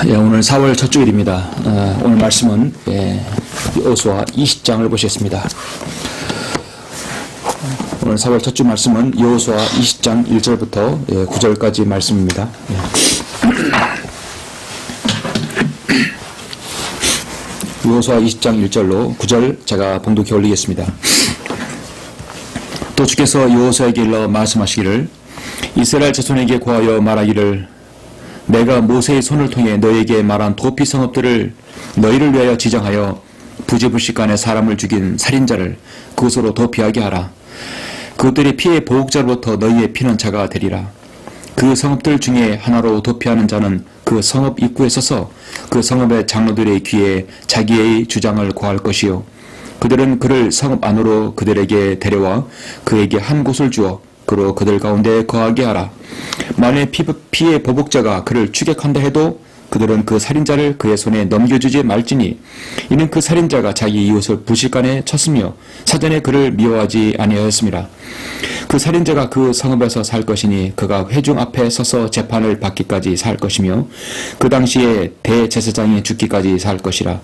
예, 오늘 4월 첫 주일입니다. 오늘 말씀은 여호수아 20장을 보시겠습니다. 오늘 4월 첫 주 말씀은 여호수아 20장 1절부터 9절까지 말씀입니다. 여호수아 20장 1절로 9절 제가 봉독해 올리겠습니다. 또 주께서 여호수아에게 일러 말씀하시기를 이스라엘 자손에게 고하여 말하기를 내가 모세의 손을 통해 너에게 말한 도피 성읍들을 너희를 위하여 지정하여 부지불식간에 사람을 죽인 살인자를 그곳으로 도피하게 하라. 그것들이 피의 보복자로부터 너희의 피난처가 되리라. 그 성읍들 중에 하나로 도피하는 자는 그 성읍 입구에 서서 그 성읍의 장로들의 귀에 자기의 주장을 고할 것이요 그들은 그를 성읍 안으로 그들에게 데려와 그에게 한 곳을 주어 그로 그들 가운데 거하게 하라. 만일 피의 보복자가 그를 추격한다 해도 그들은 그 살인자를 그의 손에 넘겨주지 말지니 이는 그 살인자가 자기 이웃을 부실간에 쳤으며 사전에 그를 미워하지 아니하였습니다. 그 살인자가 그 성읍에서 살 것이니 그가 회중 앞에 서서 재판을 받기까지 살 것이며 그 당시에 대제사장이 죽기까지 살 것이라.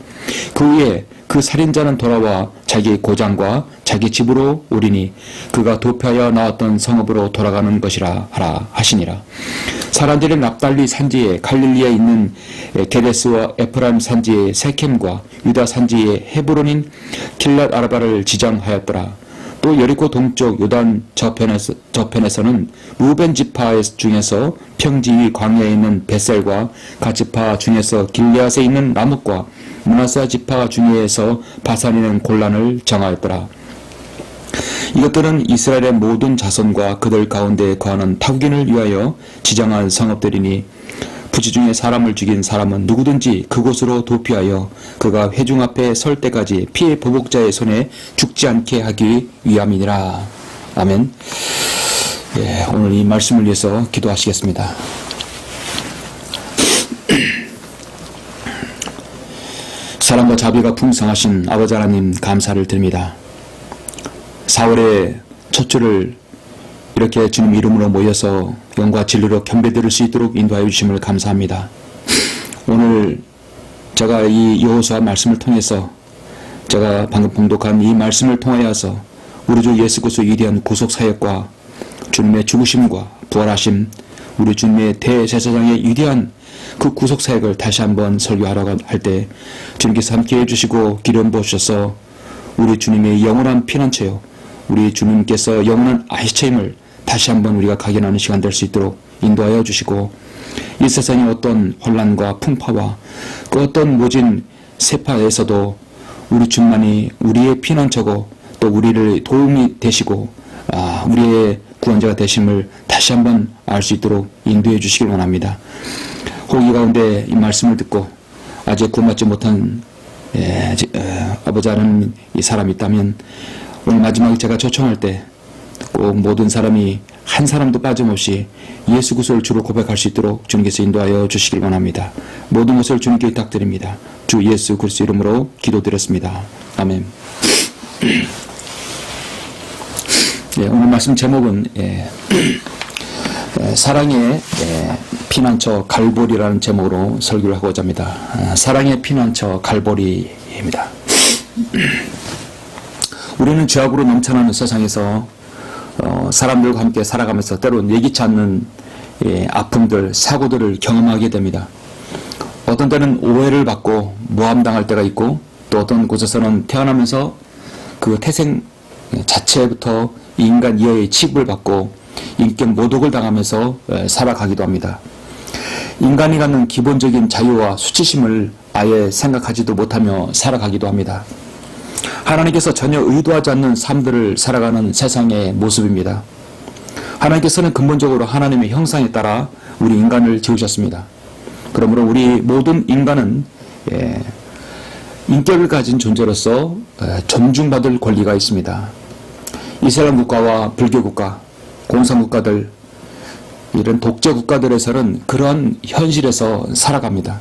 그 후에 그 살인자는 돌아와 자기 고장과 자기 집으로 오리니 그가 도피하여 나왔던 성읍으로 돌아가는 것이라 하라 하시니라. 사람들이 납달리 산지에 갈릴리에 있는 게데스와 에프라임 산지의 세켐과 유다 산지의 헤브론인 길랏 아르바를 지정하였더라. 또 여리고 동쪽 요단 저편에서는 루벤 지파 중에서 평지 위 광야에 있는 베셀과 갓지파 중에서 길르앗에 있는 라못과 므낫세 지파 중에서 바산에 있는 골란을 정하였더라. 이것들은 이스라엘의 모든 자손과 그들 가운데 거하는 타국인을 위하여 지정한 성읍들이니 부지 중에 사람을 죽인 사람은 누구든지 그곳으로 도피하여 그가 회중 앞에 설 때까지 피의 보복자의 손에 죽지 않게 하기 위함이니라. 아멘. 예, 오늘 이 말씀을 위해서 기도하시겠습니다. 사랑과 자비가 풍성하신 아버지 하나님 감사를 드립니다. 4월의 첫 주를 이렇게 주님 이름으로 모여서 영과 진리로 경배드릴 수 있도록 인도하여 주심을 감사합니다. 오늘 제가 이 여호수아 말씀을 통해서 제가 방금 봉독한 이 말씀을 통하여서 우리 주 예수 그리스도의 위대한 구속사역과 주님의 죽으심과 부활하심, 우리 주님의 대제사장의 위대한 그 구속사역을 다시 한번 설교하라고 할 때 주님께서 함께해 주시고 기름 부으셔서 우리 주님의 영원한 피난처요, 우리 주님께서 영원한 아시체임을 다시 한번 우리가 각인하는 시간 될 수 있도록 인도하여 주시고, 이 세상의 어떤 혼란과 풍파와 그 어떤 모진 세파에서도 우리 주님만이 우리의 피난처고 또 우리를 도움이 되시고 우리의 구원자가 되심을 다시 한번 알 수 있도록 인도해 주시길 원합니다. 혹 이 가운데 이 말씀을 듣고 아직 구원받지 못한 아버지 하나님 이 사람이 있다면 오늘 마지막에 제가 초청할 때 꼭 모든 사람이 한 사람도 빠짐없이 예수 그리스도를 주로 고백할 수 있도록 주님께서 인도하여 주시길 원합니다. 모든 것을 주님께 부탁드립니다. 주 예수 그리스도 이름으로 기도드렸습니다. 아멘. 오늘 말씀 제목은 사랑의 피난처 갈보리라는 제목으로 설교를 하고자 합니다. 사랑의 피난처 갈보리입니다. 우리는 죄악으로 넘쳐나는 세상에서 사람들과 함께 살아가면서 때로는 예기치 않는 아픔들, 사고들을 경험하게 됩니다. 어떤 때는 오해를 받고 모함당할 때가 있고, 또 어떤 곳에서는 태어나면서 그 태생 자체부터 인간 이하의 취급을 받고 인격 모독을 당하면서 살아가기도 합니다. 인간이 갖는 기본적인 자유와 수치심을 아예 생각하지도 못하며 살아가기도 합니다. 하나님께서 전혀 의도하지 않는 삶들을 살아가는 세상의 모습입니다. 하나님께서는 근본적으로 하나님의 형상에 따라 우리 인간을 지으셨습니다. 그러므로 우리 모든 인간은 인격을 가진 존재로서 존중받을 권리가 있습니다. 이슬람 국가와 불교 국가, 공산 국가들, 이런 독재 국가들에서는 그런 현실에서 살아갑니다.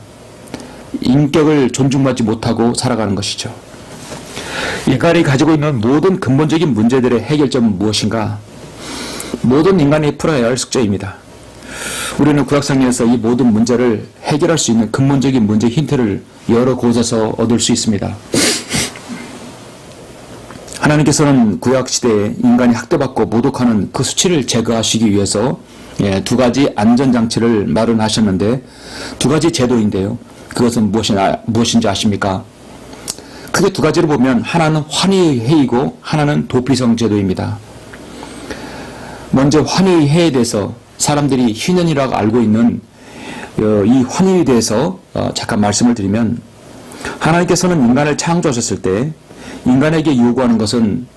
인격을 존중받지 못하고 살아가는 것이죠. 인간이 가지고 있는 모든 근본적인 문제들의 해결점은 무엇인가? 모든 인간이 풀어야 할 숙제입니다. 우리는 구약성경에서 이 모든 문제를 해결할 수 있는 근본적인 문제 힌트를 여러 곳에서 얻을 수 있습니다. 하나님께서는 구약시대에 인간이 학대받고 모독하는 그 수치를 제거하시기 위해서 두 가지 안전장치를 마련하셨는데, 두 가지 제도인데요. 그것은 무엇인지 아십니까? 크게 두 가지로 보면 하나는 환희회이고 하나는 도피성 제도입니다. 먼저 환희회에 대해서 사람들이 희년이라고 알고 있는 이 환희에 대해서 잠깐 말씀을 드리면, 하나님께서는 인간을 창조하셨을 때 인간에게 요구하는 것은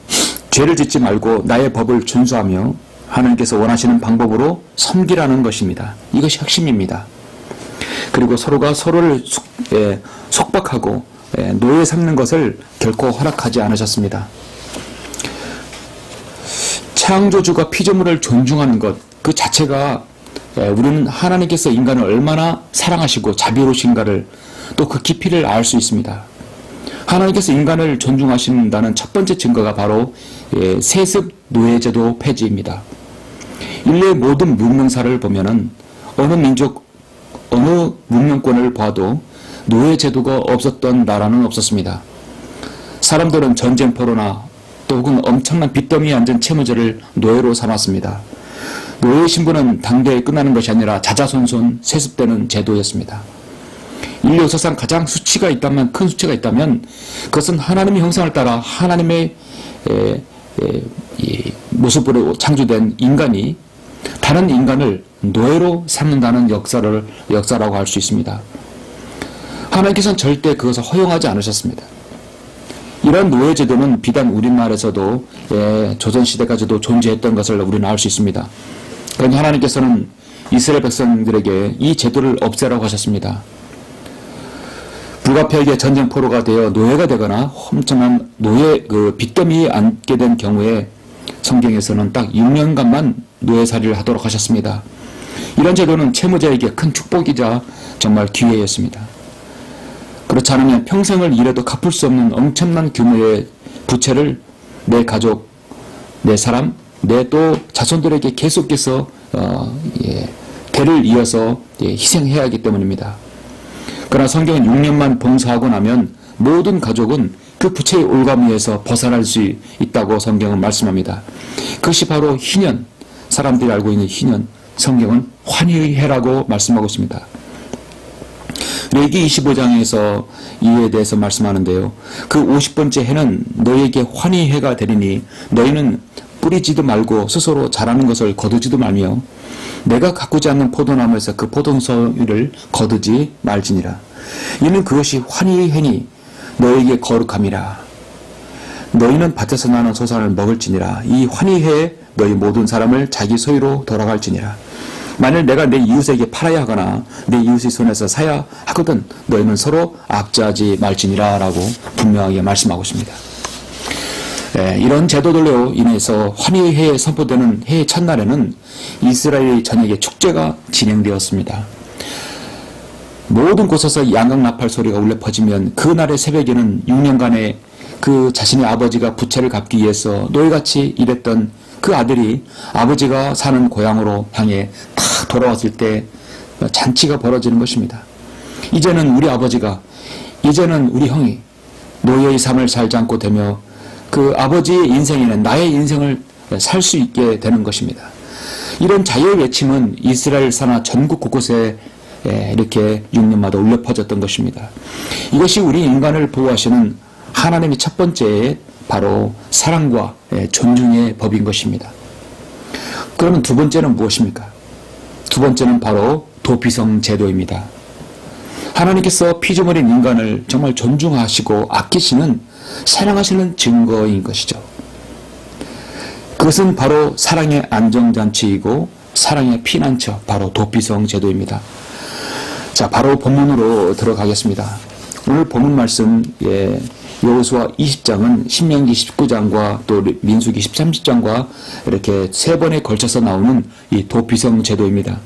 죄를 짓지 말고 나의 법을 준수하며 하나님께서 원하시는 방법으로 섬기라는 것입니다. 이것이 핵심입니다. 그리고 서로가 서로를 속박하고 노예 삼는 것을 결코 허락하지 않으셨습니다. 창조주가 피조물을 존중하는 것 그 자체가 우리는 하나님께서 인간을 얼마나 사랑하시고 자비로우신가를 또 그 깊이를 알 수 있습니다. 하나님께서 인간을 존중하신다는 첫 번째 증거가 바로 세습 노예제도 폐지입니다. 인류의 모든 문명사를 보면은 어느 민족, 어느 문명권을 봐도 노예제도가 없었던 나라는 없었습니다. 사람들은 전쟁포로나 또 혹은 엄청난 빚더미에 앉은 채무자를 노예로 삼았습니다. 노예 신분은 당대에 끝나는 것이 아니라 자자손손 세습되는 제도였습니다. 인류 역사상 가장 수치가 있다면, 큰 수치가 있다면 그것은 하나님의 형상을 따라 하나님의 모습으로 창조된 인간이 다른 인간을 노예로 삼는다는 역사라고 할 수 있습니다. 하나님께서는 절대 그것을 허용하지 않으셨습니다. 이런 노예제도는 비단 우리나라에서도 조선시대까지도 존재했던 것을 우리는 알 수 있습니다. 그러니 하나님께서는 이스라엘 백성들에게 이 제도를 없애라고 하셨습니다. 불가피하게 전쟁포로가 되어 노예가 되거나 엄청난 빚더미에 앉게 된 경우에 성경에서는 딱 6년간만 노예살이를 하도록 하셨습니다. 이런 제도는 채무자에게 큰 축복이자 정말 기회였습니다. 그렇지 않으면 평생을 일해도 갚을 수 없는 엄청난 규모의 부채를 내 가족, 내 사람, 내 또 자손들에게 계속해서 대를 이어서 희생해야 하기 때문입니다. 그러나 성경은 6년만 봉사하고 나면 모든 가족은 그 부채의 올가미에서 벗어날 수 있다고 성경은 말씀합니다. 그것이 바로 희년, 사람들이 알고 있는 희년, 성경은 환희의 해라고 말씀하고 있습니다. 레위기 25장에서 이에 대해서 말씀하는데요. 그 50번째 해는 너희에게 환희의 해가 되리니 너희는 뿌리지도 말고 스스로 자라는 것을 거두지도 말며 내가 가꾸지 않는 포도나무에서 그 포도송이를 거두지 말지니라. 이는 그것이 환희의 해니 너희에게 거룩함이라. 너희는 밭에서 나는 소산을 먹을지니라. 이 환희의 해에 너희 모든 사람을 자기 소유로 돌아갈지니라. 만일 내가 내 이웃에게 팔아야 하거나 내 이웃의 손에서 사야 하거든 너희는 서로 악자하지 말지니라 라고 분명하게 말씀하고 있습니다. 이런 제도들로 인해서 환희의 해에 선포되는 해의 첫날에는 이스라엘 전역에 축제가 진행되었습니다. 모든 곳에서 양각나팔 소리가 울려 퍼지면 그날의 새벽에는 6년간의 그 자신의 아버지가 부채를 갚기 위해서 노예같이 일했던 그 아들이 아버지가 사는 고향으로 향해 탁 돌아왔을 때 잔치가 벌어지는 것입니다. 이제는 우리 아버지가, 이제는 우리 형이 노예의 삶을 살지 않고 되며 그 아버지의 인생에는 나의 인생을 살 수 있게 되는 것입니다. 이런 자유의 외침은 이스라엘 산하 전국 곳곳에 이렇게 6년마다 울려 퍼졌던 것입니다. 이것이 우리 인간을 보호하시는 하나님의 첫 번째 바로 사랑과 존중의 법인 것입니다. 그러면 두 번째는 무엇입니까? 두 번째는 바로 도피성 제도입니다. 하나님께서 피조물인 인간을 정말 존중하시고 아끼시는, 사랑하시는 증거인 것이죠. 그것은 바로 사랑의 안정잔치이고 사랑의 피난처, 바로 도피성 제도입니다. 자, 바로 본문으로 들어가겠습니다. 오늘 본문 말씀, 여호수아 20장은 신명기 19장과 또 민수기 13장과 이렇게 세 번에 걸쳐서 나오는 이 도피성 제도입니다.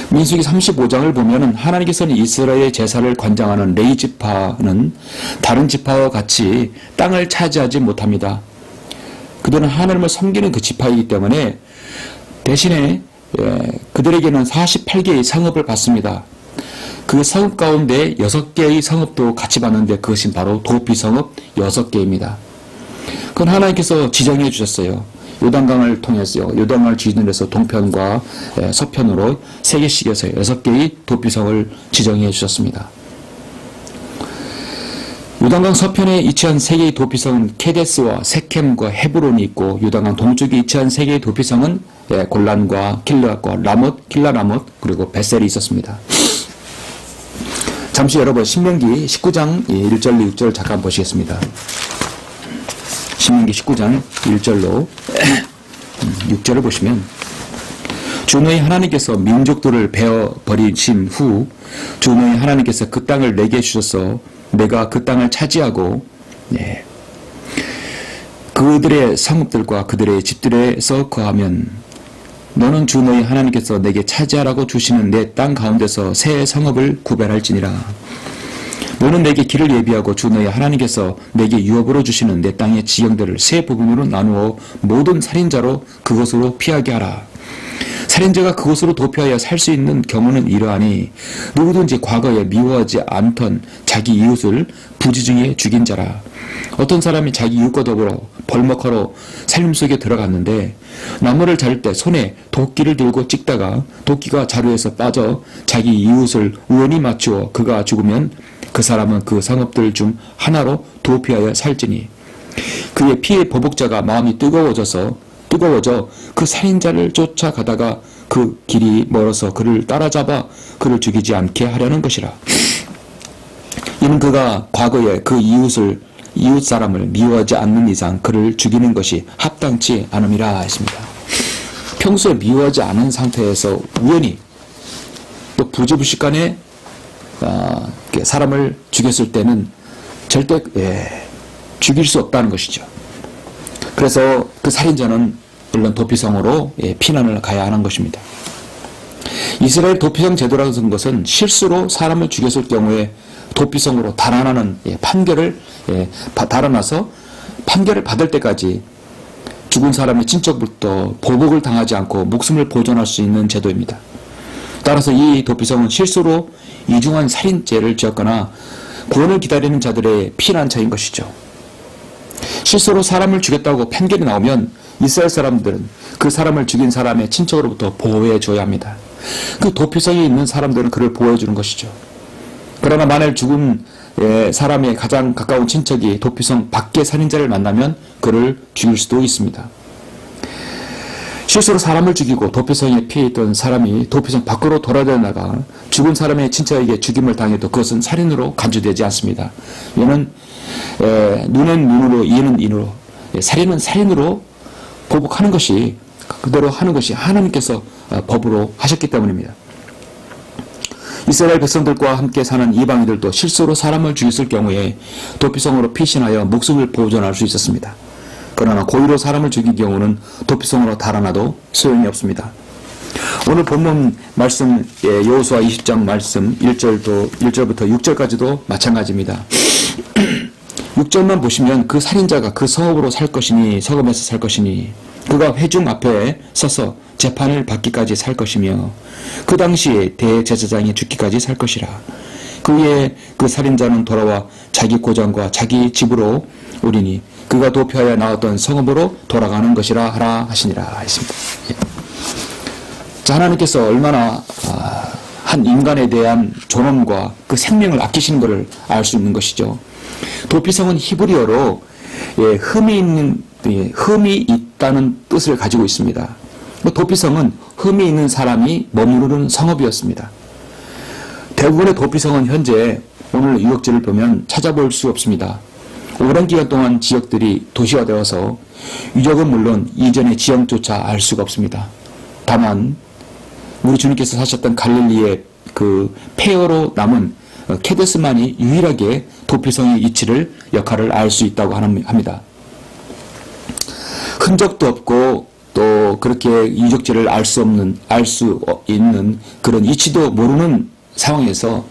민수기 35장을 보면은 하나님께서는 이스라엘 제사를 관장하는 레위 지파는 다른 지파와 같이 땅을 차지하지 못합니다. 그들은 하나님을 섬기는 그 지파이기 때문에 대신에 그들에게는 48개의 성읍을 받습니다. 그 성읍 가운데 6개의 성읍도 같이 받는데 그것이 바로 도피성읍 6개입니다. 그건 하나님께서 지정해 주셨어요. 요단강을 통해서, 요단강을 기준으로 동편과 서편으로 3개씩에서 6개의 도피성을 지정해 주셨습니다. 요단강 서편에 위치한 3개의 도피성은 케데스와 세켐과 헤브론이 있고, 요단강 동쪽에 위치한 3개의 도피성은 골란과 길앗과 라못, 길라라못, 그리고 베셀이 있었습니다. 잠시 여러분 신명기 19장 1절 6절 잠깐 보시겠습니다. 신명기 19장 1절로 6절을 보시면, 주 너희 하나님께서 민족들을 베어 버리신 후 주 너희 하나님께서 그 땅을 내게 주셔서 내가 그 땅을 차지하고 그들의 성읍들과 그들의 집들에서 거하면 너는 주 너희 하나님께서 내게 차지하라고 주시는 내 땅 가운데서 새 성읍을 구별할지니라. 너는 내게 길을 예비하고 주 너희 하나님께서 내게 유업으로 주시는 내 땅의 지형들을 세 부분으로 나누어 모든 살인자로 그곳으로 피하게 하라. 살인자가 그곳으로 도피하여 살 수 있는 경우는 이러하니 누구든지 과거에 미워하지 않던 자기 이웃을 부지중에 죽인 자라. 어떤 사람이 자기 이웃과 더불어 벌목하러 살림 속에 들어갔는데 나무를 자를 때 손에 도끼를 들고 찍다가 도끼가 자루에서 빠져 자기 이웃을 우연히 맞추어 그가 죽으면 그 사람은 그 성읍들 중 하나로 도피하여 살지니 그의 피해 보복자가 마음이 뜨거워져 그 살인자를 쫓아가다가 그 길이 멀어서 그를 따라잡아 그를 죽이지 않게 하려는 것이라. 이는 그가 과거에 그 이웃 사람을 미워하지 않는 이상 그를 죽이는 것이 합당치 않음이라 했습니다. 평소에 미워하지 않은 상태에서 우연히 또 부지불식간에 사람을 죽였을 때는 절대 죽일 수 없다는 것이죠. 그래서 그 살인자는 물론 도피성으로 피난을 가야 하는 것입니다. 이스라엘 도피성 제도라는 것은 실수로 사람을 죽였을 경우에 도피성으로 달아나는 판결을 달아나서 판결을 받을 때까지 죽은 사람의 친척부터 보복을 당하지 않고 목숨을 보존할 수 있는 제도입니다. 따라서 이 도피성은 실수로 이중한 살인죄를 지었거나 구원을 기다리는 자들의 피난처인 것이죠. 실수로 사람을 죽였다고 판결이 나오면 이스라엘 사람들은 그 사람을 죽인 사람의 친척으로부터 보호해 줘야 합니다. 그 도피성에 있는 사람들은 그를 보호해 주는 것이죠. 그러나 만일 죽은 사람의 가장 가까운 친척이 도피성 밖의 살인자를 만나면 그를 죽일 수도 있습니다. 실수로 사람을 죽이고 도피성에 피해 있던 사람이 도피성 밖으로 돌아다니다가 죽은 사람의 친척에게 죽임을 당해도 그것은 살인으로 간주되지 않습니다. 얘는 눈은 눈으로, 이는 인으로, 살인은 살인으로 보복하는 것이, 그대로 하는 것이 하나님께서 법으로 하셨기 때문입니다. 이스라엘 백성들과 함께 사는 이방인들도 실수로 사람을 죽였을 경우에 도피성으로 피신하여 목숨을 보존할 수 있었습니다. 그러나 고의로 사람을 죽인 경우는 도피성으로 달아나도 소용이 없습니다. 오늘 본문 말씀, 여호수아 20장 말씀 1절부터 6절까지도 마찬가지입니다. 6절만 보시면 그 살인자가 그 성읍으로 살 것이니, 성읍에서 살 것이니 그가 회중 앞에 서서 재판을 받기까지 살 것이며 그 당시에 대제사장이 죽기까지 살 것이라. 그 후에 그 살인자는 돌아와 자기 고장과 자기 집으로 오리니 그가 도피하여 나왔던 성읍으로 돌아가는 것이라 하라 하시니라 했습니다. 자, 하나님께서 얼마나 한 인간에 대한 존엄과 그 생명을 아끼시는 것을 알 수 있는 것이죠. 도피성은 히브리어로 흠이 있다는 뜻을 가지고 있습니다. 도피성은 흠이 있는 사람이 머무르는 성읍이었습니다. 대부분의 도피성은 현재 오늘 유적지를 보면 찾아볼 수 없습니다. 오랜 기간 동안 지역들이 도시화되어서 유적은 물론 이전의 지형조차 알 수가 없습니다. 다만 우리 주님께서 사셨던 갈릴리의 그 폐허로 남은 케데스만이 유일하게 도피성의 위치를 역할을 알 수 있다고 합니다. 흔적도 없고 또 그렇게 유적지를 알 수 있는 그런 위치도 모르는 상황에서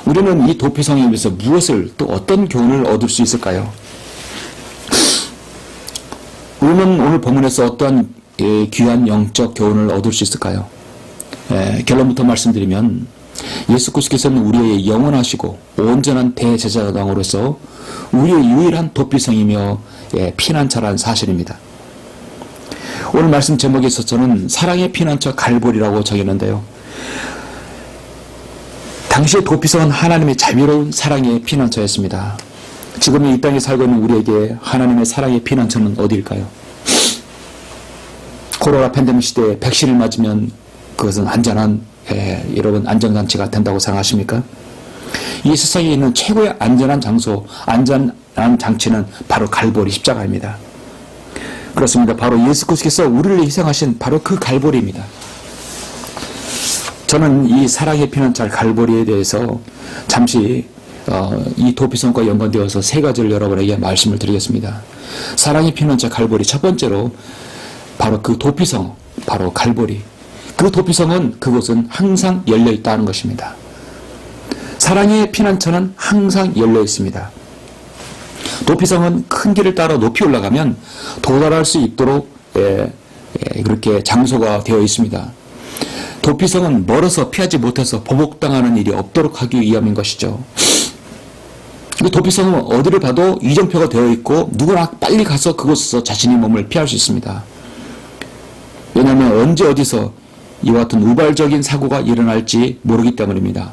우리는 이 도피성에 대해서 무엇을 또 어떤 교훈을 얻을 수 있을까요? 우리는 오늘 본문에서 어떠한 귀한 영적 교훈을 얻을 수 있을까요? 결론부터 말씀드리면 예수 그리스도께서는 우리의 영원하시고 온전한 대제사장으로서 우리의 유일한 도피성이며 피난처라는 사실입니다. 오늘 말씀 제목에서 저는 사랑의 피난처 갈보리라고 적였는데요. 당시의 도피성은 하나님의 자비로운 사랑의 피난처였습니다. 지금 이 땅에 살고 있는 우리에게 하나님의 사랑의 피난처는 어디일까요? 코로나 팬데믹 시대에 백신을 맞으면 그것은 안전한 여러분 안전장치가 된다고 생각하십니까? 이 세상에 있는 최고의 안전한 장소, 안전한 장치는 바로 갈보리 십자가입니다. 그렇습니다. 바로 예수 그리스도께서 우리를 희생하신 바로 그 갈보리입니다. 저는 이 사랑의 피난처 갈보리에 대해서 잠시 이 도피성과 연관되어서 세 가지를 여러분에게 말씀을 드리겠습니다. 사랑의 피난처 갈보리 첫 번째로 바로 그 도피성, 바로 갈보리. 그 도피성은 그곳은 항상 열려 있다는 것입니다. 사랑의 피난처는 항상 열려 있습니다. 도피성은 큰 길을 따라 높이 올라가면 도달할 수 있도록 그렇게 장소가 되어 있습니다. 도피성은 멀어서 피하지 못해서 보복당하는 일이 없도록 하기 위함인 것이죠. 도피성은 어디를 봐도 위정표가 되어 있고 누구나 빨리 가서 그곳에서 자신의 몸을 피할 수 있습니다. 왜냐하면 언제 어디서 이와 같은 우발적인 사고가 일어날지 모르기 때문입니다.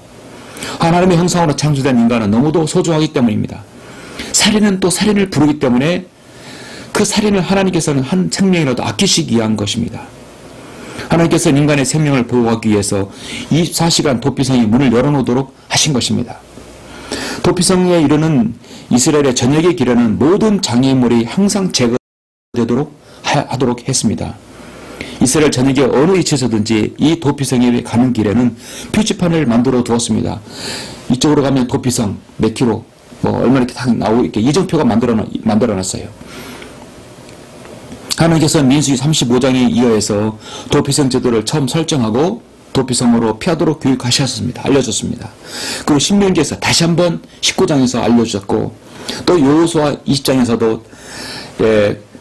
하나님의 형상으로 창조된 인간은 너무도 소중하기 때문입니다. 살인은 또 살인을 부르기 때문에 그 살인을 하나님께서는 한 생명이라도 아끼시기 위한 것입니다. 하나님께서는 인간의 생명을 보호하기 위해서 24시간 도피성의 문을 열어놓도록 하신 것입니다. 도피성에 이르는 이스라엘의 전역의 길에는 모든 장애물이 항상 제거되도록 하도록 했습니다. 이스라엘 전역의 어느 위치에서든지 이 도피성에 가는 길에는 표지판을 만들어 두었습니다. 이쪽으로 가면 도피성 몇 킬로, 얼마 이렇게 딱 나오고 이렇게 이정표가 만들어 놨어요. 하나님께서 민수기 35장에 이어서 도피성 제도를 처음 설정하고 도피성으로 피하도록 교육하셨습니다. 알려줬습니다. 그리고 신명기에서 다시 한번 19장에서 알려주셨고 또 여호수아 20장에서도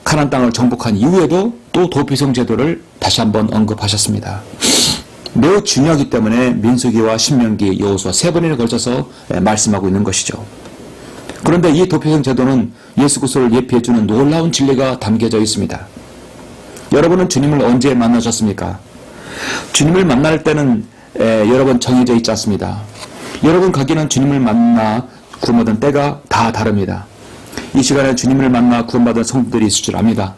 가나안 땅을 정복한 이후에도 또 도피성 제도를 다시 한번 언급하셨습니다. 매우 중요하기 때문에 민수기와 신명기, 여호수아 세 번에 걸쳐서 말씀하고 있는 것이죠. 그런데 이 도피성 제도는 예수 그리스도를 예표해주는 놀라운 진리가 담겨져 있습니다. 여러분은 주님을 언제 만나셨습니까? 주님을 만날 때는 여러분 정해져 있지 않습니다. 여러분 가기는 주님을 만나 구원받은 때가 다 다릅니다. 이 시간에 주님을 만나 구원받은 성도들이 있을 줄 압니다.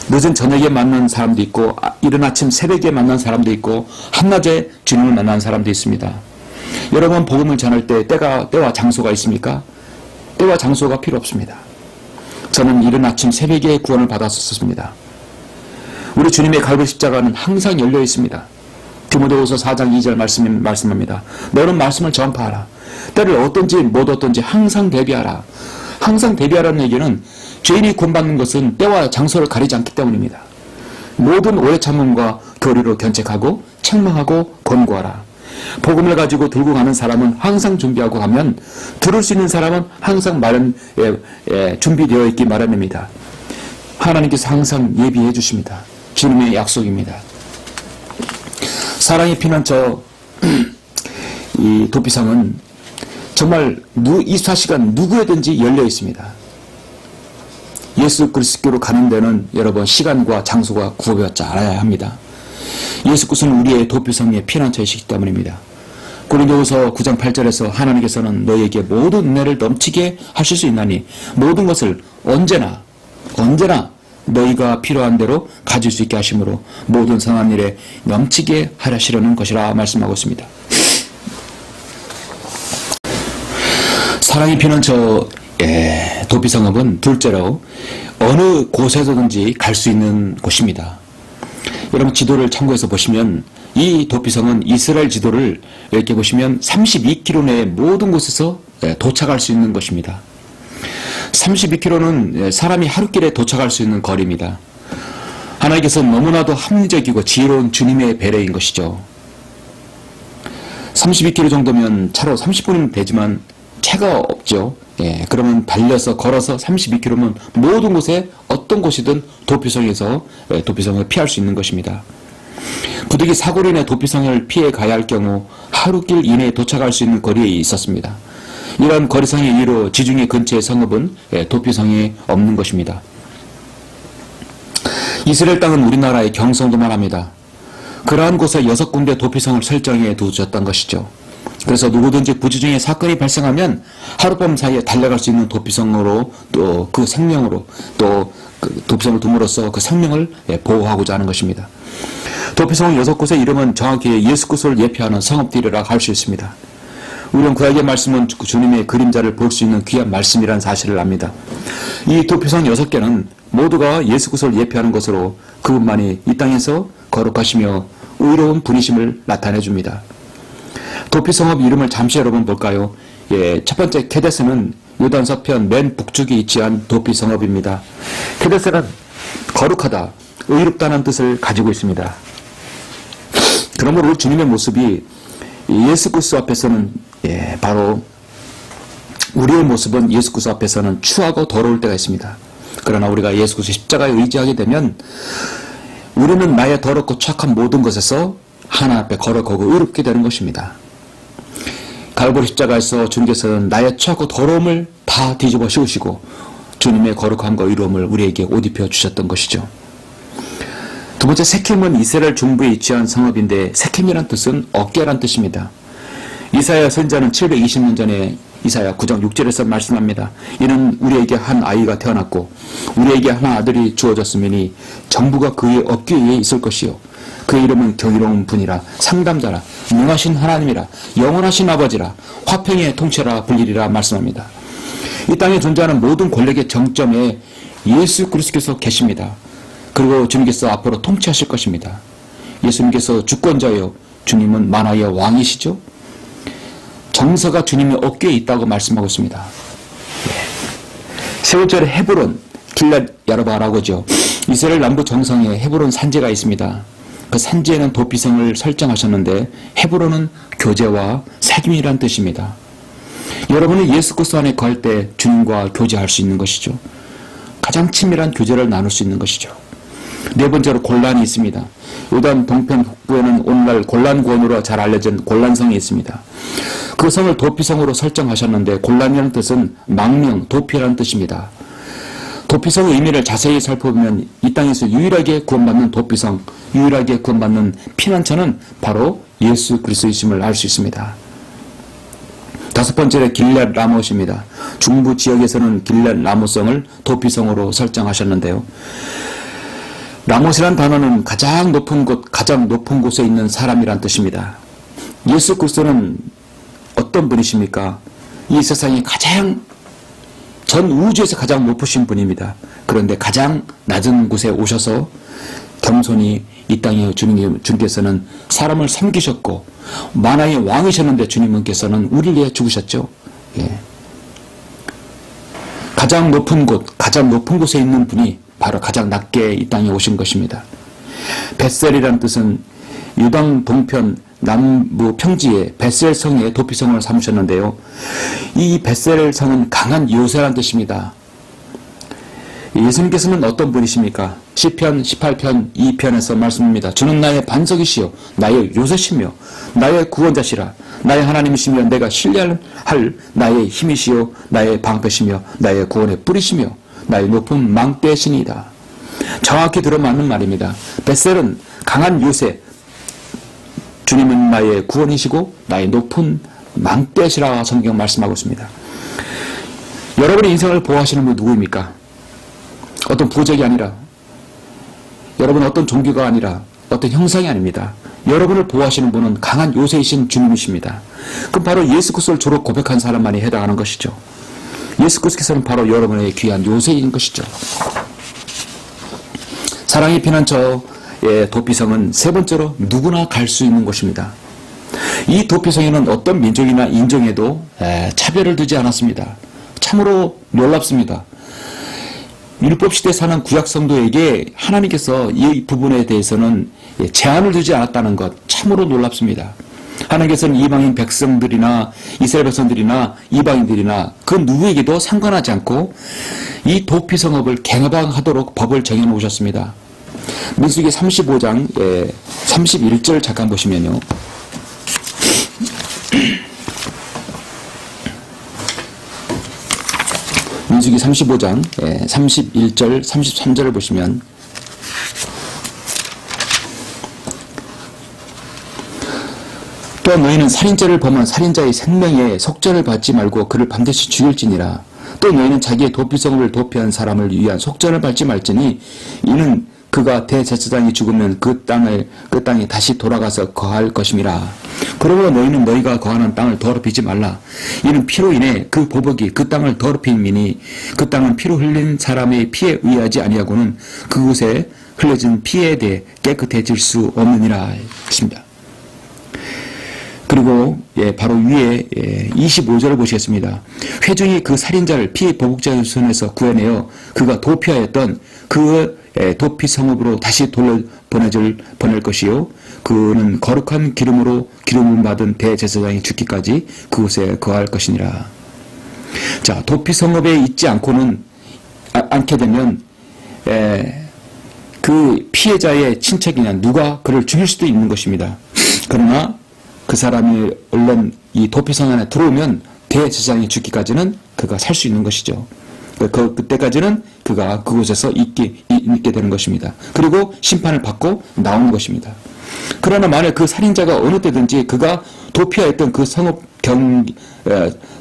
늦은 저녁에 만난 사람도 있고 이른 아침 새벽에 만난 사람도 있고 한낮에 주님을 만난 사람도 있습니다. 여러분 복음을 전할 때 때와 장소가 있습니까? 때와 장소가 필요 없습니다. 저는 이른 아침 새벽에 구원을 받았었습니다. 우리 주님의 갈보리 십자가는 항상 열려 있습니다. 디모데후서 4장 2절 말씀합니다. 너는 말씀을 전파하라. 때를 어떤지 못 어떤지 항상 대비하라. 항상 대비하라는 얘기는 죄인이 구원받는 것은 때와 장소를 가리지 않기 때문입니다. 모든 오래 참음과 교리로 견책하고 책망하고 권고하라. 복음을 가지고 들고 가는 사람은 항상 준비하고 가면 들을 수 있는 사람은 항상 준비되어 있기 마련입니다. 하나님께서 항상 예비해 주십니다. 주님의 약속입니다. 사랑의 피난처 이 도피성은 정말 24시간 누구에든지 열려 있습니다. 예수 그리스도로 가는 데는 여러분 시간과 장소가 구분되지 않아야 합니다. 예수 그리스도는 우리의 도피성의 피난처이시기 때문입니다. 고린도후서 9장 8절에서 하나님께서는 너희에게 모든 은혜를 넘치게 하실 수 있나니 모든 것을 언제나 너희가 필요한 대로 가질 수 있게 하심으로 모든 선한 일에 넘치게 하시려는 것이라 말씀하고 있습니다. 사랑이 피는 저 도피성읍은 둘째로 어느 곳에서든지 갈 수 있는 곳입니다. 여러분 지도를 참고해서 보시면 이 도피성은 이스라엘 지도를 이렇게 보시면 32km 내의 모든 곳에서 도착할 수 있는 것입니다. 32km는 사람이 하루길에 도착할 수 있는 거리입니다. 하나님께서 너무나도 합리적이고 지혜로운 주님의 배려인 것이죠. 32km 정도면 차로 30분이면 되지만 차가 없죠. 그러면 달려서 걸어서 32km면 모든 곳에 어떤 곳이든 도피성에서 도피성을 피할 수 있는 것입니다. 부득이 사고로 인해 도피성을 피해 가야 할 경우 하루길 이내에 도착할 수 있는 거리에 있었습니다. 이러한 거리상의 이유로 지중해 근처의 성읍은 도피성이 없는 것입니다. 이스라엘 땅은 우리나라의 경성도만 합니다. 그러한 곳에 6군데 도피성을 설정해 두셨던 것이죠. 그래서 누구든지 부지 중에 사건이 발생하면 하룻밤 사이에 달려갈 수 있는 도피성으로 또 그 생명으로 또 그 도피성을 둠으로써 그 생명을 보호하고자 하는 것입니다. 도피성 6곳의 이름은 정확히 예수 그리스도를 예표하는 성읍들이라 할 수 있습니다. 우리는 구약의 말씀은 주님의 그림자를 볼 수 있는 귀한 말씀이라는 사실을 압니다. 이 도피성 6개는 모두가 예수 그리스도를 예표하는 것으로 그분만이 이 땅에서 거룩하시며 의로운 분이심을 나타내 줍니다. 도피성읍 이름을 잠시 여러분 볼까요? 첫 번째 케데스는 요단 서편 맨 북쪽에 위치한 도피성읍입니다. 케데스는 거룩하다, 의롭다는 뜻을 가지고 있습니다. 그러므로 주님의 모습이 예수 그리스도 앞에서는 바로 우리의 모습은 예수 그리스도 앞에서는 추하고 더러울 때가 있습니다. 그러나 우리가 예수 그리스도 십자가에 의지하게 되면 우리는 나의 더럽고 추악한 모든 것에서 하나님 앞에 거룩하고 의롭게 되는 것입니다. 갈보리 십자가에서 주님께서는 나의 추악고 더러움을 다 뒤집어 씌우시고 주님의 거룩함과 의로움을 우리에게 옷 입혀 주셨던 것이죠. 두 번째 세켐은 이스라엘 중부에 위치한 성읍인데 세켐이란 뜻은 어깨란 뜻입니다. 이사야 선지자는 720년 전에 이사야 9장 6절에서 말씀합니다. 이는 우리에게 한 아이가 태어났고 우리에게 한 아들이 주어졌으니 정부가 그의 어깨 위에 있을 것이요 그의 이름은 경이로운 분이라 상담자라 능하신 하나님이라 영원하신 아버지라 화평의 통치라 불리리라 말씀합니다. 이 땅에 존재하는 모든 권력의 정점에 예수 그리스도께서 계십니다. 그리고 주님께서 앞으로 통치하실 것입니다. 예수님께서 주권자요 주님은 만화의 왕이시죠. 정서가 주님의 어깨에 있다고 말씀하고 있습니다. 세 번째로 헤브론, 길랏 야르바라고죠. 이스라엘 남부 정상에 헤브론 산지가 있습니다. 그 산지에는 도피성을 설정하셨는데 헤브론은 교제와 사귐이란 뜻입니다. 여러분은 예수 그리스도 안에 거할 때 주님과 교제할 수 있는 것이죠. 가장 친밀한 교제를 나눌 수 있는 것이죠. 네 번째로 골란이 있습니다. 요단 동편 북부에는 오늘날 골란권으로 잘 알려진 골란성이 있습니다. 그 성을 도피성으로 설정하셨는데 골란이라는 뜻은 망명, 도피라는 뜻입니다. 도피성의 의미를 자세히 살펴보면 이 땅에서 유일하게 구원받는 도피성, 유일하게 구원받는 피난처는 바로 예수 그리스도이심을 알 수 있습니다. 다섯 번째로 길랏 라못입니다. 중부 지역에서는 길랏 라못성을 도피성으로 설정하셨는데요. 라못이란 단어는 가장 높은 곳, 가장 높은 곳에 있는 사람이란 뜻입니다. 예수 그리스도는 어떤 분이십니까? 이 세상에 가장 전 우주에서 가장 높으신 분입니다. 그런데 가장 낮은 곳에 오셔서 겸손히 이 땅에 주님께서는 사람을 섬기셨고 만화의 왕이셨는데 주님께서는 우리를 위해 죽으셨죠. 가장 높은 곳, 가장 높은 곳에 있는 분이 바로 가장 낮게 이 땅에 오신 것입니다. 벳셀이라는 뜻은 유당 동편 남부 평지에 벳셀 성에 도피성을 삼으셨는데요. 이 벳셀 성은 강한 요새라는 뜻입니다. 예수님께서는 어떤 분이십니까? 시편 18편 2편에서 말씀합니다. 주는 나의 반석이시요 나의 요새시며 나의 구원자시라 나의 하나님이시며 내가 신뢰할 나의 힘이시요 나의 방패시며 나의 구원의 뿌리시며 나의 높은 망대신이다. 정확히 들어맞는 말입니다. 벳셀은 강한 요새, 주님은 나의 구원이시고 나의 높은 망대시라 성경 말씀하고 있습니다. 여러분의 인생을 보호하시는 분 누구입니까? 어떤 부적이 아니라, 여러분 어떤 종교가 아니라, 어떤 형상이 아닙니다. 여러분을 보호하시는 분은 강한 요새이신 주님이십니다. 그럼 바로 예수 그리스도를 주로 고백한 사람만이 해당하는 것이죠. 예수 그리스도께서는 바로 여러분의 귀한 요새인 것이죠. 사랑의 피난처의 도피성은 세 번째로 누구나 갈 수 있는 곳입니다. 이 도피성에는 어떤 민족이나 인종에도 차별을 두지 않았습니다. 참으로 놀랍습니다. 율법시대에 사는 구약성도에게 하나님께서 이 부분에 대해서는 제한을 두지 않았다는 것, 참으로 놀랍습니다. 하나님께서는 이방인 백성들이나 이스라엘 백성들이나 이방인들이나 그 누구에게도 상관하지 않고 이 도피성업을 개방하도록 법을 정해놓으셨습니다. 민수기 35장 31절 잠깐 보시면요. 민수기 35장 31절 33절을 보시면 또 너희는 살인죄를 범한 살인자의 생명에 속전을 받지 말고 그를 반드시 죽일지니라. 또 너희는 자기의 도피성을 도피한 사람을 위한 속전을 받지 말지니 이는 그가 대제사장이 죽으면 그 땅에 다시 돌아가서 거할 것임이라. 그러므로 너희는 너희가 거하는 땅을 더럽히지 말라. 이는 피로 인해 그 보복이 그 땅을 더럽힘이니 그 땅은 피로 흘린 사람의 피에 의하지 아니하고는 그곳에 흘려진 피에 대해 깨끗해질 수 없느니라 했습니다. 그리고 바로 위에 25절을 보시겠습니다. 회중이 그 살인자를 피 보복자의 손에서 구해내어 그가 도피하였던 그 도피 성읍으로 다시 보낼 것이요 그는 거룩한 기름으로 기름을 받은 대제사장이 죽기까지 그곳에 거할 것이니라. 자, 도피 성읍에 있지 않게 되면 그 피해자의 친척이나 누가 그를 죽일 수도 있는 것입니다. 그러나 그 사람이 얼른 이 도피성 안에 들어오면 대제사장이 죽기까지는 그가 살 수 있는 것이죠. 그때까지는 그가 그곳에서 있게 되는 것입니다. 그리고 심판을 받고 나오는 것입니다. 그러나 만약 그 살인자가 어느 때든지 그가 도피하였던 그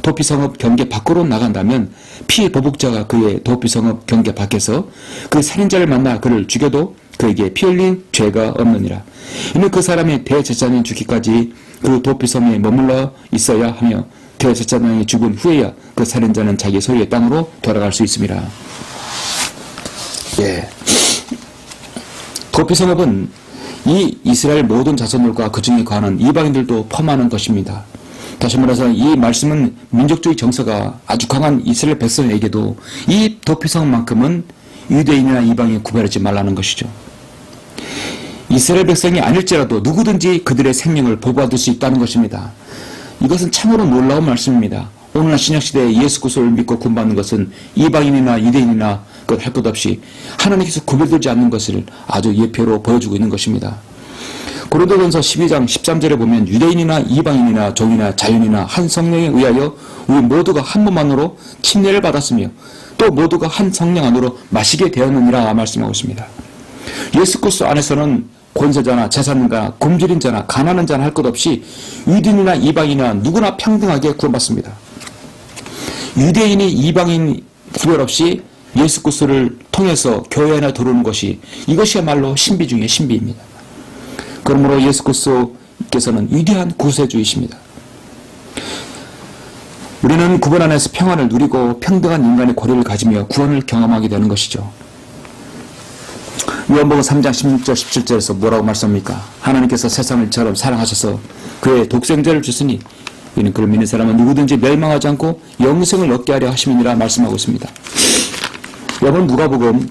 도피성읍 경계 밖으로 나간다면 피보복자가 그의 도피성읍 경계 밖에서 그 살인자를 만나 그를 죽여도 그에게 피 흘린 죄가 없느니라. 이는 그 사람이 대제사장이 죽기까지 그 도피성에 머물러 있어야 하며 대제사장이 죽은 후에야 그 살인자는 자기 소유의 땅으로 돌아갈 수 있습니다. 도피성읍은 이 이스라엘 모든 자손들과 그 중에 거하는 이방인들도 포함하는 것입니다. 다시 말해서 이 말씀은 민족주의 정서가 아주 강한 이스라엘 백성에게도 이 도피성만큼은 유대인이나 이방인 구별하지 말라는 것이죠. 이스라엘 백성이 아닐지라도 누구든지 그들의 생명을 보호받을 수 있다는 것입니다. 이것은 참으로 놀라운 말씀입니다. 오늘날 신약시대에 예수 그리스도를 믿고 구원받는 것은 이방인이나 유대인이나 할 것 없이 하나님께서 구별되지 않는 것을 아주 예표로 보여주고 있는 것입니다. 고린도전서 12장 13절에 보면 유대인이나 이방인이나 종이나 자연이나 한 성령에 의하여 우리 모두가 한 몸만으로 침례를 받았으며 또 모두가 한 성령 안으로 마시게 되었느니라 말씀하고 있습니다. 예수 그리스도 안에서는 권세자나 재산가, 굶주린 자나 가난한 자나 할 것 없이 유대인이나 이방인이나 누구나 평등하게 구원받습니다. 유대인이 이방인 구별 없이 예수 그리스도를 통해서 교회 안에 들어오는 것이 이것이야말로 신비 중의 신비입니다. 그러므로 예수 그리스도께서는 위대한 구세주이십니다. 우리는 구원 안에서 평안을 누리고 평등한 인간의 권리를 가지며 구원을 경험하게 되는 것이죠. 요한복음 3장 16절 17절에서 뭐라고 말씀합니까? 하나님께서 세상을 이처럼 사랑하셔서 그의 독생자를 주시니 이는 그를 믿는 사람은 누구든지 멸망하지 않고 영생을 얻게 하려 하심이니라 말씀하고 있습니다. 여러분 누가복음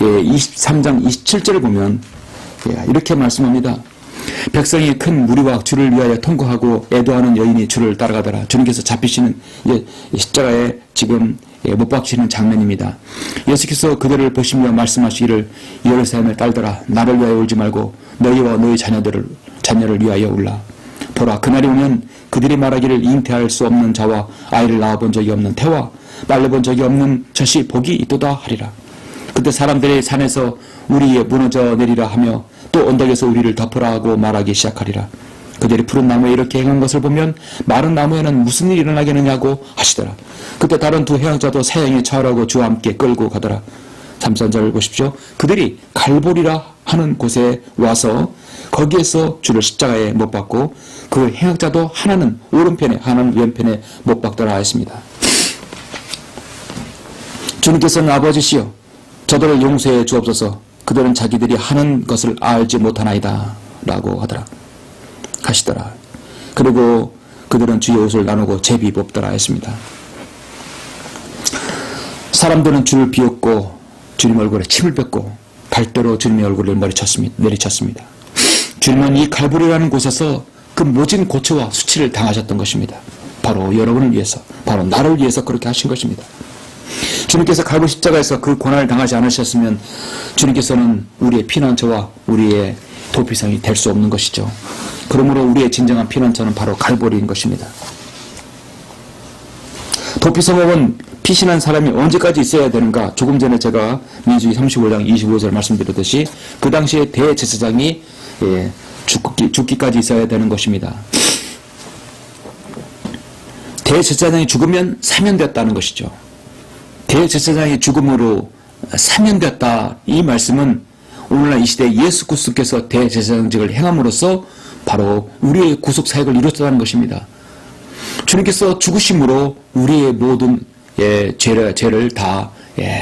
23장 27절을 보면 이렇게 말씀합니다. 백성이 큰 무리와 주를 위하여 통과하고 애도하는 여인이 주를 따라가더라. 주님께서 잡히시는 십자가에 지금 못 박히시는 장면입니다. 예수께서 그들을 보시며 말씀하시기를 예루살렘을 딸들아 나를 위하여 울지 말고 너희와 너희 자녀를 위하여 울라. 보라 그날이 오면 그들이 말하기를 잉태할 수 없는 자와 아이를 낳아본 적이 없는 태와 빨려본 적이 없는 젖이 복이 있도다 하리라. 그때 사람들이 산에서 우리에 무너져 내리라 하며 또 언덕에서 우리를 덮으라 하고 말하기 시작하리라. 그들이 푸른 나무에 이렇게 행한 것을 보면 마른 나무에는 무슨 일이 일어나겠느냐고 하시더라. 그때 다른 두 해양자도 사형에 처하라고 주와 함께 끌고 가더라. 33절 보십시오. 그들이 갈보리라 하는 곳에 와서 거기에서 주를 십자가에 못 박고 그 행악자도 하나는 오른편에 하나는 왼편에 못 박더라 하였습니다. 주님께서는 아버지시여 저들을 용서해 주옵소서 그들은 자기들이 하는 것을 알지 못하나이다 라고 하시더라. 그리고 그들은 주의 옷을 나누고 제비 뽑더라 했습니다. 사람들은 주를 비웃고 주님 얼굴에 침을 뱉고 발대로 주님의 얼굴을 내리쳤습니다. 주님은 이 갈보리라는 곳에서 그 모진 고초와 수치를 당하셨던 것입니다. 바로 여러분을 위해서, 바로 나를 위해서 그렇게 하신 것입니다. 주님께서 갈보리 십자가에서 그 고난을 당하지 않으셨으면 주님께서는 우리의 피난처와 우리의 도피성이 될 수 없는 것이죠. 그러므로 우리의 진정한 피난처는 바로 갈보리인 것입니다. 도피성업은 피신한 사람이 언제까지 있어야 되는가? 조금 전에 제가 민수기 35장 25절 말씀드렸듯이 그 당시에 대제사장이 죽기까지 있어야 되는 것입니다. 대제사장이 죽으면 사면됐다는 것이죠. 대제사장이 죽음으로 사면됐다. 이 말씀은 오늘날 이 시대에 예수 그리스도께서 대제사장직을 행함으로써 바로 우리의 구속 사역을 이뤘다는 것입니다. 주님께서 죽으심으로 우리의 모든 죄를 다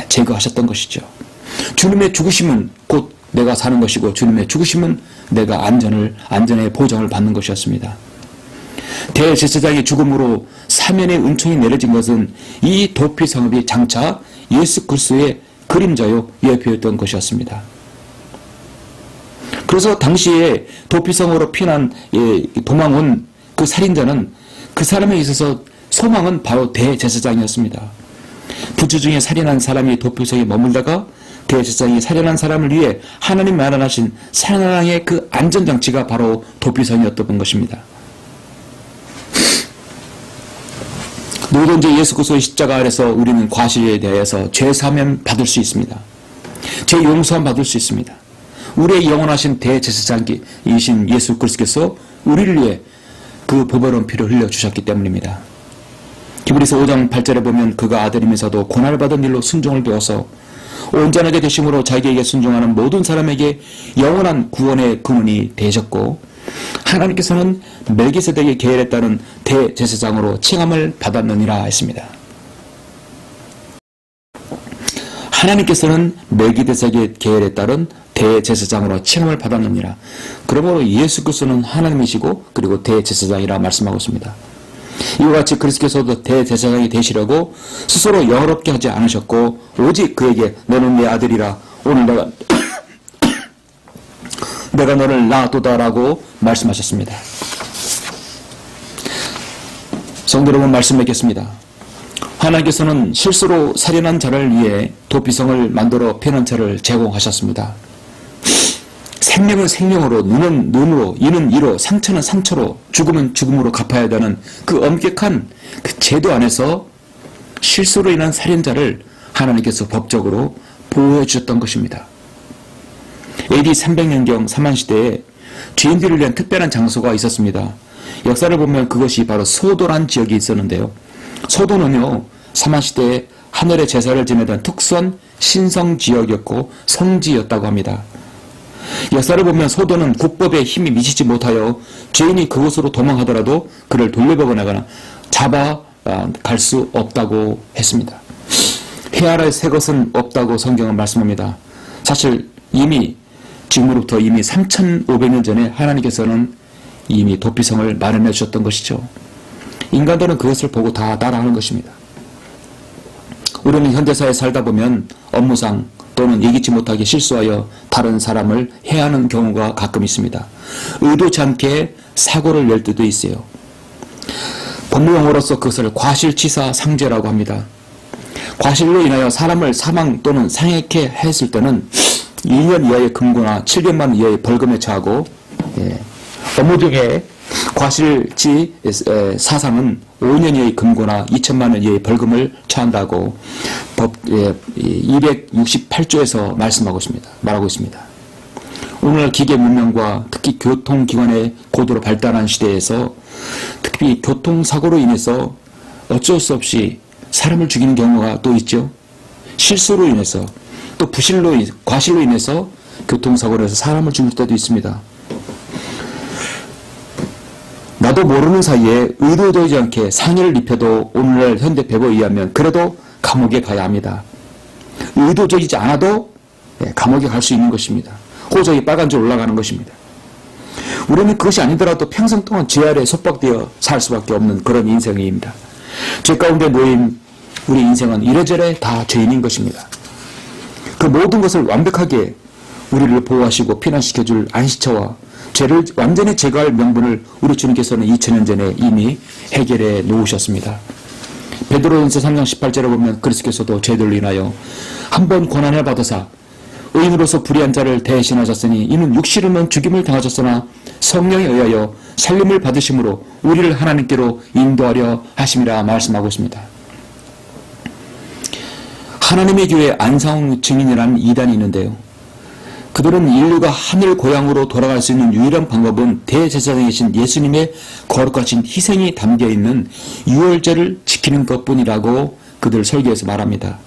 제거하셨던 것이죠. 주님의 죽으심은 곧 내가 사는 것이고 주님의 죽으심은 내가 안전의 보장을 받는 것이었습니다. 대제사장의 죽음으로 사면의 은총이 내려진 것은 이 도피성읍이 장차 예수 그리스도의 그림자요 예표였던 것이었습니다. 그래서 당시에 도피성으로 피난 도망온 그 살인자는 그 사람에 있어서 소망은 바로 대제사장이었습니다. 부주 중에 살인한 사람이 도피성에 머물다가 대제사장이 살인한 사람을 위해 하나님 마련하신 사랑의 그 안전장치가 바로 도피성이었던 것입니다. 누구든지 예수 그리스도의 십자가 아래서 우리는 과실에 대해서 죄사함 받을 수 있습니다. 죄 용서함 받을 수 있습니다. 우리의 영원하신 대제사장이신 예수 그리스도께서 우리를 위해 그 보배로운 피를 흘려주셨기 때문입니다. 히브리서 5장 8절에 보면 그가 아들이면서도 고난을 받은 일로 순종을 배워서 온전하게 되심으로 자기에게 순종하는 모든 사람에게 영원한 구원의 근원이 되셨고 하나님께서는 멜기세덱의 계율에 따른 대제사장으로 칭함을 받았느니라 했습니다. 하나님께서는 멜기세덱의 계율에 따른 대제사장으로 칭함을 받았느니라. 그러므로 예수 그리스도는 하나님이시고 그리고 대제사장이라 말씀하고 있습니다. 이와 같이 그리스도께서도 대제사장이 되시려고 스스로 영어롭게 하지 않으셨고 오직 그에게 너는 내 아들이라 오늘 내가 너를 낳았도다라고 말씀하셨습니다. 성도 여러분 말씀 맺겠습니다. 하나님께서는 실수로 살인한 자를 위해 도피성을 만들어 피난처를 제공하셨습니다. 생명은 생명으로, 눈은 눈으로, 이는 이로, 상처는 상처로, 죽음은 죽음으로 갚아야 되는 그 엄격한 그 제도 안에서 실수로 인한 살인자를 하나님께서 법적으로 보호해 주셨던 것입니다. AD 300년경 사만시대에 죄인들을 위한 특별한 장소가 있었습니다. 역사를 보면 그것이 바로 소도란 지역이 있었는데요. 소도는요, 사만시대에 하늘의 제사를 지내던 특수한 신성지역이었고 성지였다고 합니다. 역사를 보면 소도는 국법에 힘이 미치지 못하여 죄인이 그곳으로 도망하더라도 그를 돌려보거나 잡아갈 수 없다고 했습니다. 헤아릴 새 것은 없다고 성경은 말씀합니다. 사실 지금으로부터 이미 3500년 전에 하나님께서는 이미 도피성을 마련해 주셨던 것이죠. 인간들은 그것을 보고 다 따라하는 것입니다. 우리는 현대사에 살다 보면 업무상 또는 예기치 못하게 실수하여 다른 사람을 해하는 경우가 가끔 있습니다. 의도치 않게 사고를 낼 때도 있어요. 법무용어로서 그것을 과실치사상죄라고 합니다. 과실로 인하여 사람을 사망 또는 상해케 했을 때는 2년 이하의 금고나 700만 원 이하의 벌금에 처하고 업무 중에 과실치 사상은 5년 이하의 금고나 2천만 원 이하의 벌금을 처한다고 법 268조에서 말하고 있습니다. 오늘날 기계 문명과 특히 교통기관의 고도로 발달한 시대에서 특히 교통사고로 인해서 어쩔 수 없이 사람을 죽이는 경우가 또 있죠. 실수로 인해서 또 과실로 인해서 교통사고로 해서 사람을 죽일 때도 있습니다. 나도 모르는 사이에 의도되지 않게 상해를 입혀도 오늘날 현대법에 의하면 그래도 감옥에 가야 합니다. 의도적이지 않아도 감옥에 갈 수 있는 것입니다. 호적이 빨간 줄 올라가는 것입니다. 우리는 그것이 아니더라도 평생 동안 죄 아래 속박되어 살 수밖에 없는 그런 인생입니다. 죄 가운데 모인 우리 인생은 이래저래 다 죄인인 것입니다. 그 모든 것을 완벽하게 우리를 보호하시고 피난시켜줄 안식처와 죄를 완전히 제거할 명분을 우리 주님께서는 2000년 전에 이미 해결해 놓으셨습니다. 베드로전서 3장 18절에 보면 그리스도께서도 죄들로 인하여 한 번 고난을 받으사 의인으로서 불의한 자를 대신하셨으니 이는 육신으로는 죽임을 당하셨으나 성령에 의하여 살림을 받으심으로 우리를 하나님께로 인도하려 하심이라 말씀하고 있습니다. 하나님의 교회 안상 증인이라는 이단이 있는데요. 그들은 인류가 하늘 고향으로 돌아갈 수 있는 유일한 방법은 대제사장이신 예수님의 거룩하신 희생이 담겨있는 유월절을 지키는 것뿐이라고 그들 설교에서 말합니다.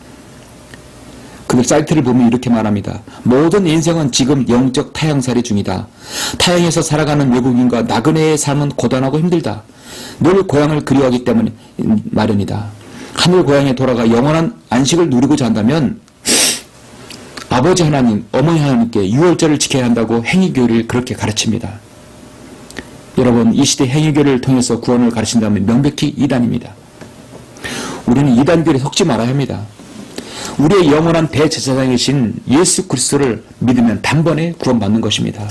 그들 사이트를 보면 이렇게 말합니다. 모든 인생은 지금 영적 타향살이 중이다. 타향에서 살아가는 외국인과 나그네의 삶은 고단하고 힘들다. 늘 고향을 그리워하기 때문에 마련이다. 하늘 고향에 돌아가 영원한 안식을 누리고자 한다면 아버지 하나님, 어머니 하나님께 유월절을 지켜야 한다고 행위교를 그렇게 가르칩니다. 여러분, 이 시대 행위교를 통해서 구원을 가르친다면 명백히 이단입니다. 우리는 이단교에 속지 말아야 합니다. 우리의 영원한 대제사장이신 예수 그리스도를 믿으면 단번에 구원받는 것입니다.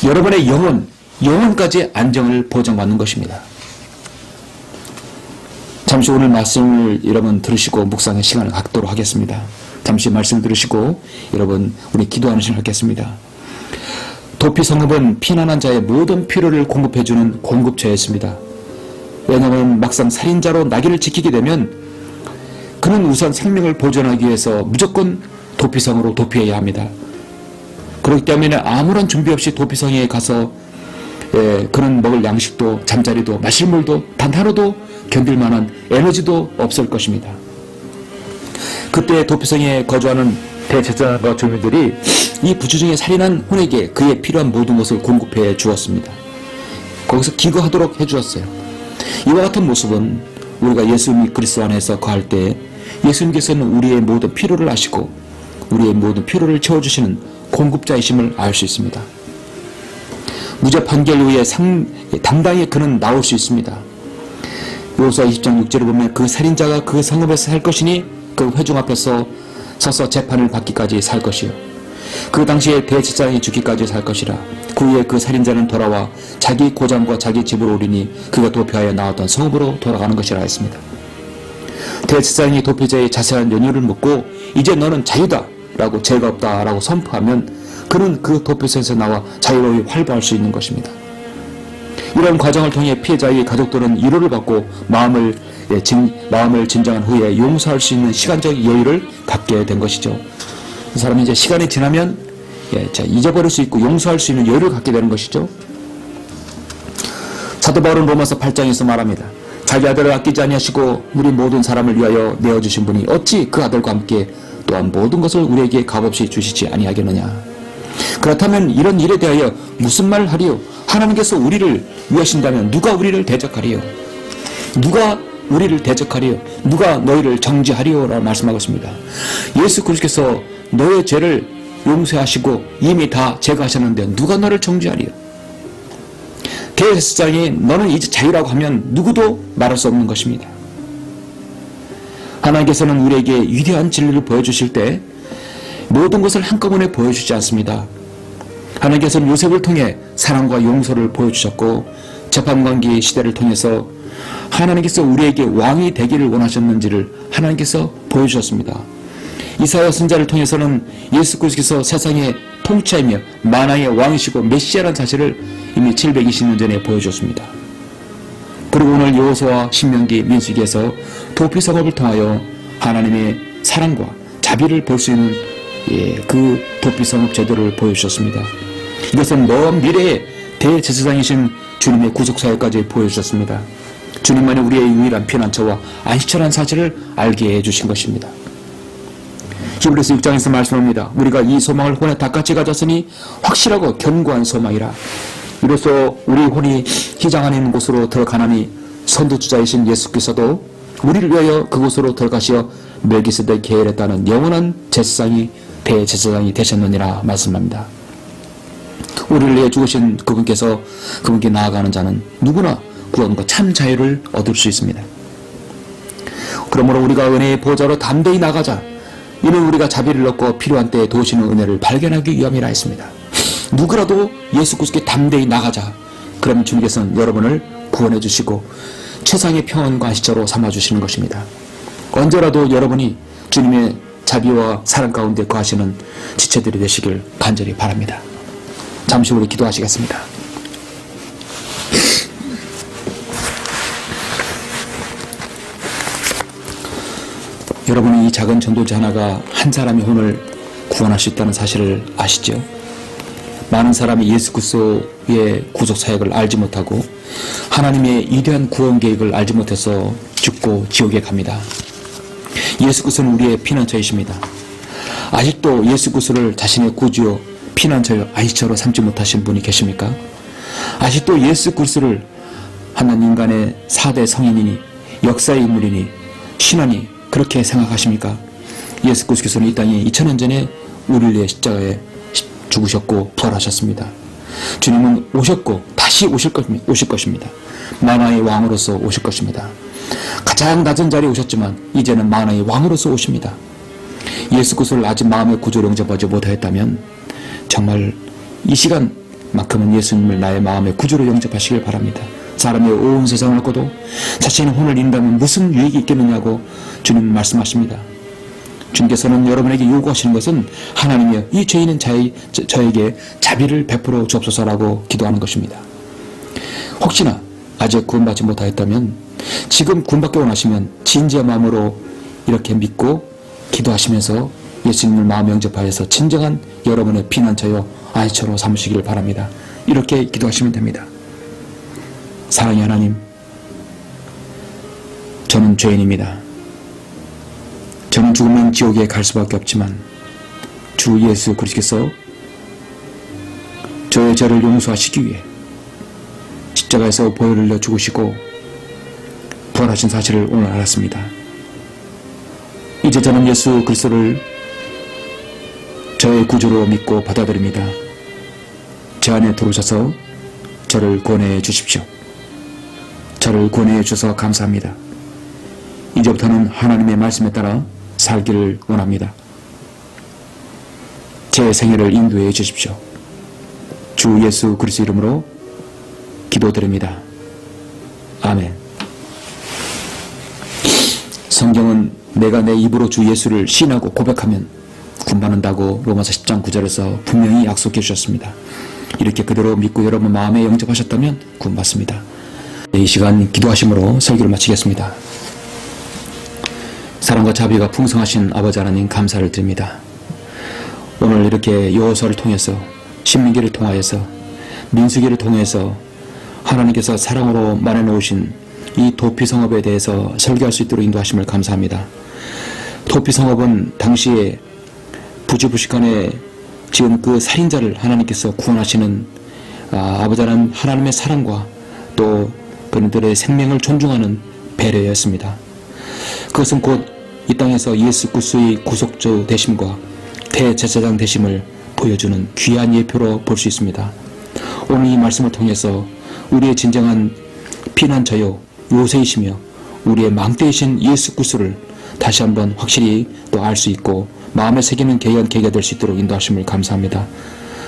여러분의 영혼까지 안정을 보장받는 것입니다. 잠시 오늘 말씀을 여러분 들으시고 묵상의 시간을 갖도록 하겠습니다. 잠시 말씀을 들으시고 여러분 우리 기도하는 시간을 갖겠습니다. 도피성읍은 피난한 자의 모든 필요를 공급해주는 공급처였습니다. 왜냐하면 막상 살인자로 나귀를 지키게 되면 그는 우선 생명을 보존하기 위해서 무조건 도피성으로 도피해야 합니다. 그렇기 때문에 아무런 준비 없이 도피성에 가서 그는 먹을 양식도 잠자리도 마실 물도 단 하루도 견딜 만한 에너지도 없을 것입니다. 그때 도피성에 거주하는 대제사장과 주민들이 이 부주중에 살인한 혼에게 그에 필요한 모든 것을 공급해 주었습니다. 거기서 기거하도록 해주었어요. 이와 같은 모습은 우리가 예수님 그리스도 안에서 거할 때 예수님께서는 우리의 모든 필요를 아시고 우리의 모든 필요를 채워주시는 공급자이심을 알 수 있습니다. 무죄 판결 후에 당당히 그는 나올 수 있습니다. 요수아 20장 6절을 보면 그 살인자가 그 성읍에서 살 것이니 그 회중 앞에서 서서 재판을 받기까지 살 것이요. 그 당시에 대제사장이 죽기까지 살 것이라. 그 후에 그 살인자는 돌아와 자기 고장과 자기 집으로 오리니 그가 도피하여 나왔던 성읍으로 돌아가는 것이라 했습니다. 대제사장이 도피자의 자세한 연유를 묻고 이제 너는 자유다 라고 죄가 없다 라고 선포하면 그는 그 도피소에서 나와 자유로이 활보할 수 있는 것입니다. 이런 과정을 통해 피해자의 가족들은 위로를 받고 마음을 진정한 후에 용서할 수 있는 시간적 여유를 갖게 된 것이죠. 이 사람이 이제 시간이 지나면 잊어버릴 수 있고 용서할 수 있는 여유를 갖게 되는 것이죠. 사도 바울은 로마서 8장에서 말합니다. 자기 아들을 아끼지 아니하시고 우리 모든 사람을 위하여 내어주신 분이 어찌 그 아들과 함께 또한 모든 것을 우리에게 값없이 주시지 아니하겠느냐. 그렇다면 이런 일에 대하여 무슨 말을 하리요? 하나님께서 우리를 위하신다면 누가 우리를 대적하리요? 누가 우리를 대적하리요? 누가 너희를 정죄하리요? 라고 말씀하고 있습니다. 예수 그리스도께서 너의 죄를 용서하시고 이미 다 제거하셨는데 누가 너를 정죄하리요? 대제사장이 너는 이제 자유라고 하면 누구도 말할 수 없는 것입니다. 하나님께서는 우리에게 위대한 진리를 보여주실 때 모든 것을 한꺼번에 보여주지 않습니다. 하나님께서는 요셉을 통해 사랑과 용서를 보여주셨고 재판관계 시대를 통해서 하나님께서 우리에게 왕이 되기를 원하셨는지를 하나님께서 보여주셨습니다. 이사야 선지자를 통해서는 예수 그리스도께서 세상에 통치하며 만왕의 왕이시고 메시아라는 사실을 이미 720년 전에 보여줬습니다. 그리고 오늘 여호수아와 신명기 민수기에서 도피성읍을 통하여 하나님의 사랑과 자비를 볼 수 있는 그 도피성읍 제도를 보여주셨습니다. 이것은 먼 미래의 대제사장이신 주님의 구속사역까지 보여주셨습니다. 주님만이 우리의 유일한 피난처와 안식처라는 사실을 알게 해주신 것입니다. 히브리서 6장에서 말씀합니다. 우리가 이 소망을 혼에 닦같이 가졌으니 확실하고 견고한 소망이라. 이로써 우리 혼이 희장 안에 있는 곳으로 들어가나니 선두주자이신 예수께서도 우리를 위하여 그곳으로 들어가시어 멜기세덱 계율에 따른 영원한 제사장이 대제사장이 되셨느니라 말씀합니다. 우리를 위해 죽으신 그분께서 그분께 나아가는 자는 누구나 구원과 참 자유를 얻을 수 있습니다. 그러므로 우리가 은혜의 보좌로 담대히 나가자. 이는 우리가 자비를 얻고 필요한 때에 도우시는 은혜를 발견하기 위함이라 했습니다. 누구라도 예수 그리스도께 담대히 나가자. 그럼 주님께서는 여러분을 구원해 주시고 최상의 평안과 안식처로 삼아주시는 것입니다. 언제라도 여러분이 주님의 자비와 사랑 가운데 거하시는 지체들이 되시길 간절히 바랍니다. 잠시 우리 기도하시겠습니다. 여러분이 이 작은 전도지 하나가 한 사람의 혼을 구원할 수 있다는 사실을 아시죠? 많은 사람이 예수 그리스도의 구속 사역을 알지 못하고 하나님의 위대한 구원 계획을 알지 못해서 죽고 지옥에 갑니다. 예수 그리스도는 우리의 피난처이십니다. 아직도 예수 그리스도를 자신의 구주요 피난처요 안식처로 삼지 못하신 분이 계십니까? 아직도 예수 그리스도를 하나님 인간의 4대 성인이니 역사의 인물이니 신하니 그렇게 생각하십니까? 예수 그리스도께서는 이 땅에 2000년 전에 우리를 위해 십자가에 죽으셨고 부활하셨습니다. 주님은 오셨고 다시 오실 것입니다. 만왕의 왕으로서 오실 것입니다. 가장 낮은 자리에 오셨지만 이제는 만왕의 왕으로서 오십니다. 예수 그리스도를 아직 마음의 구주로 영접하지 못하였다면 정말 이 시간만큼은 예수님을 나의 마음의 구주로 영접하시길 바랍니다. 사람이 온 세상을 얻고도 자신의 혼을 잃는다면 무슨 유익이 있겠느냐고 주님 말씀하십니다. 주님께서는 여러분에게 요구하시는 것은 하나님이여 이 죄 있는 저에게 자비를 베풀어 주옵소서라고 기도하는 것입니다. 혹시나 아직 구원받지 못하였다면 지금 구원받기 원하시면 진지한 마음으로 이렇게 믿고 기도하시면서 예수님을 마음에 영접하여서 진정한 여러분의 피난처요 안식처로 삼으시기를 바랍니다. 이렇게 기도하시면 됩니다. 사랑의 하나님, 저는 죄인입니다. 저는 죽으면 지옥에 갈 수밖에 없지만 주 예수 그리스도께서 저의 죄를 용서하시기 위해 십자가에서 보혈을 흘려 죽으시고 부활하신 사실을 오늘 알았습니다. 이제 저는 예수 그리스도를 저의 구주로 믿고 받아들입니다. 제 안에 들어오셔서 저를 구원해 주십시오. 저를 구원해 주셔서 감사합니다. 이제부터는 하나님의 말씀에 따라 살기를 원합니다. 제 생애를 인도해 주십시오. 주 예수 그리스도 이름으로 기도드립니다. 아멘. 성경은 내가 내 입으로 주 예수를 시인하고 고백하면 구원받는다고 로마서 10장 9절에서 분명히 약속해 주셨습니다. 이렇게 그대로 믿고 여러분 마음에 영접하셨다면 구원받습니다. 이 시간 기도하심으로 설교를 마치겠습니다. 사랑과 자비가 풍성하신 아버지 하나님 감사를 드립니다. 오늘 이렇게 여호수아를 통해서 신명기를 통하여서 민수기를 통해서 하나님께서 사랑으로 말해놓으신 이 도피성읍에 대해서 설교할 수 있도록 인도하심을 감사합니다. 도피성읍은 당시에 부지부식간에 지은 그 살인자를 하나님께서 구원하시는 아버지 하나님의 사랑과 또 그들의 생명을 존중하는 배려였습니다. 그것은 곧 이 땅에서 예수 그리스도의 구속주 되심과 대제사장 되심을 보여주는 귀한 예표로 볼 수 있습니다. 오늘 이 말씀을 통해서 우리의 진정한 피난처요 요새이시며 우리의 망대이신 예수 그리스도를 다시 한번 확실히 또 알 수 있고 마음에 새기는 귀한 계기가 될 수 있도록 인도하심을 감사합니다.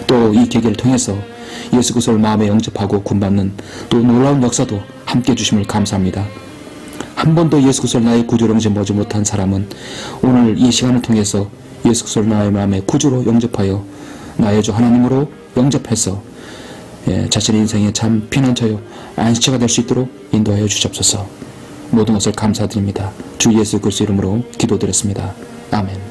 또 이 계기를 통해서 예수 그리스도를 마음에 영접하고 구원받는 또 놀라운 역사도 함께 해주심을 감사합니다. 한 번도 예수 그리스도를 나의 구주로 영접하지 못한 사람은 오늘 이 시간을 통해서 예수 그리스도를 나의 마음의 구주로 영접하여 나의 주 하나님으로 영접해서 자신의 인생의 참 피난처요 안식처가 될 수 있도록 인도하여 주시옵소서. 모든 것을 감사드립니다. 주 예수 그리스도 이름으로 기도드렸습니다. 아멘.